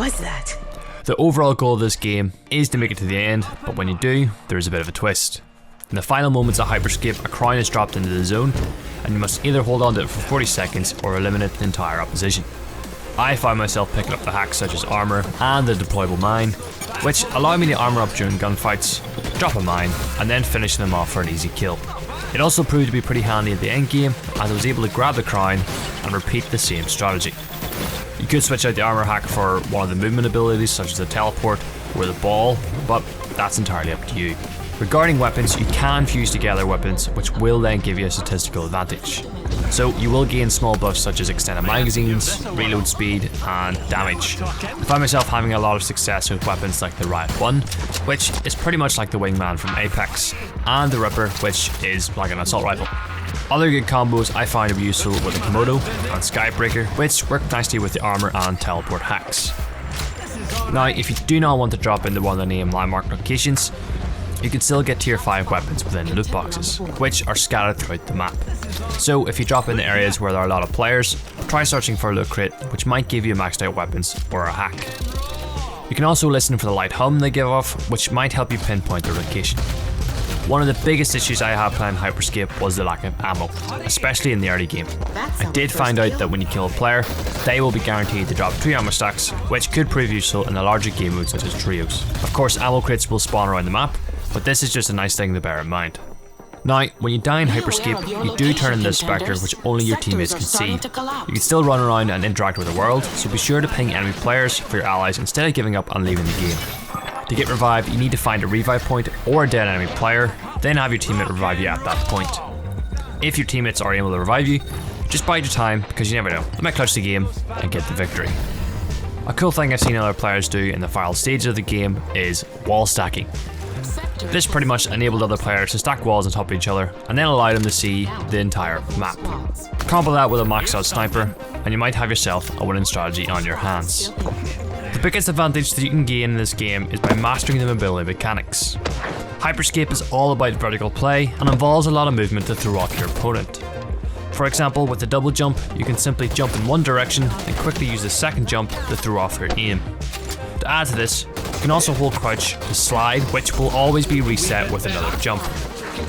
was that? The overall goal of this game is to make it to the end, but when you do, there is a bit of a twist. In the final moments of Hyperscape, a crown is dropped into the zone, and you must either hold on to it for 40 seconds or eliminate the entire opposition. I find myself picking up the hacks such as armour and the deployable mine, which allow me to armour up during gunfights, drop a mine, and then finish them off for an easy kill. It also proved to be pretty handy at the end game, as I was able to grab the crown and repeat the same strategy. You could switch out the armour hack for one of the movement abilities such as the teleport or the ball, but that's entirely up to you. Regarding weapons, you can fuse together weapons, which will then give you a statistical advantage. So you will gain small buffs such as extended magazines, reload speed, and damage. I find myself having a lot of success with weapons like the Riot 1, which is pretty much like the Wingman from Apex, and the Ripper, which is like an assault rifle. Other good combos I find to be useful with the Komodo and Skybreaker, which work nicely with the armour and teleport hacks. Now, if you do not want to drop into one of the named landmark locations, you can still get tier 5 weapons within loot boxes, which are scattered throughout the map. So if you drop into areas where there are a lot of players, try searching for a loot crate, which might give you maxed out weapons or a hack. You can also listen for the light hum they give off, which might help you pinpoint their location. One of the biggest issues I had playing Hyperscape was the lack of ammo, especially in the early game. I did find out that when you kill a player, they will be guaranteed to drop 2 ammo stacks, which could prove useful in the larger game modes such as trios. Of course, ammo crates will spawn around the map, but this is just a nice thing to bear in mind. Now, when you die in Hyperscape, you do turn into the Spectre, which only your teammates can see. You can still run around and interact with the world, so be sure to ping enemy players for your allies instead of giving up and leaving the game. To get revived, you need to find a revive point or a dead enemy player, then have your teammate revive you at that point. If your teammates are able to revive you, just bide your time, because you never know, they might clutch the game and get the victory. A cool thing I've seen other players do in the final stages of the game is wall stacking. This pretty much enabled other players to stack walls on top of each other and then allow them to see the entire map. Combo that with a maxed out sniper and you might have yourself a winning strategy on your hands. The biggest advantage that you can gain in this game is by mastering the mobility mechanics. Hyperscape is all about vertical play and involves a lot of movement to throw off your opponent. For example, with the double jump, you can simply jump in one direction and quickly use the second jump to throw off your aim. To add to this, you can also hold crouch to slide, which will always be reset with another jump.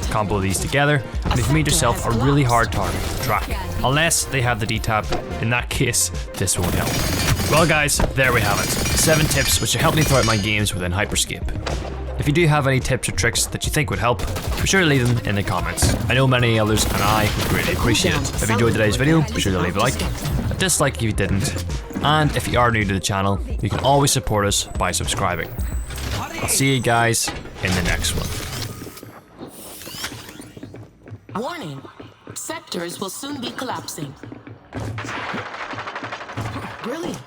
Combo these together, and you've made yourself a really hard target to track. Unless they have the D-tab, in that case, this won't help. Well guys, there we have it. 7 tips which have helped me throughout my games within Hyperscape. If you do have any tips or tricks that you think would help, be sure to leave them in the comments. I know many others and I would greatly appreciate it. If you enjoyed today's video, be sure to leave a like, a dislike if you didn't, and if you are new to the channel, you can always support us by subscribing. I'll see you guys in the next one. Warning, sectors will soon be collapsing. Brilliant.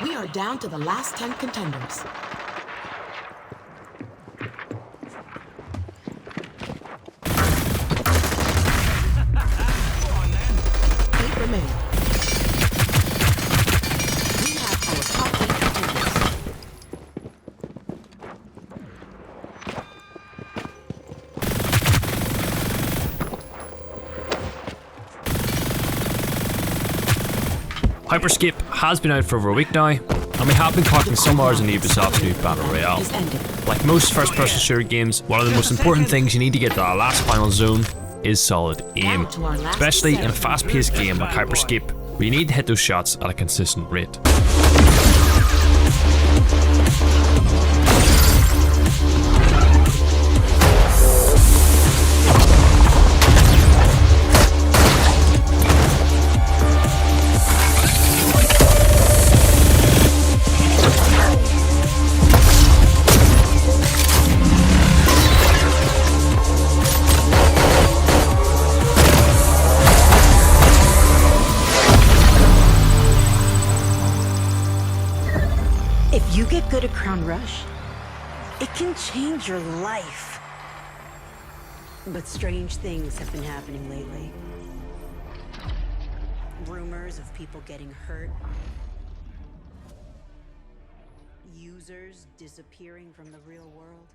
We are down to the last 10 contenders. 8 remain. We have our top 8 contenders. Hyperscape has been out for over a week now, and we have been clocking some hours in Ubisoft's new Battle Royale. Like most first-person shooter games, one of the most important things you need to get to that last final zone is solid aim, especially in a fast-paced game like Hyperscape, where you need to hit those shots at a consistent rate. If you get good at Crown Rush, it can change your life. But strange things have been happening lately. Rumors of people getting hurt. Users disappearing from the real world.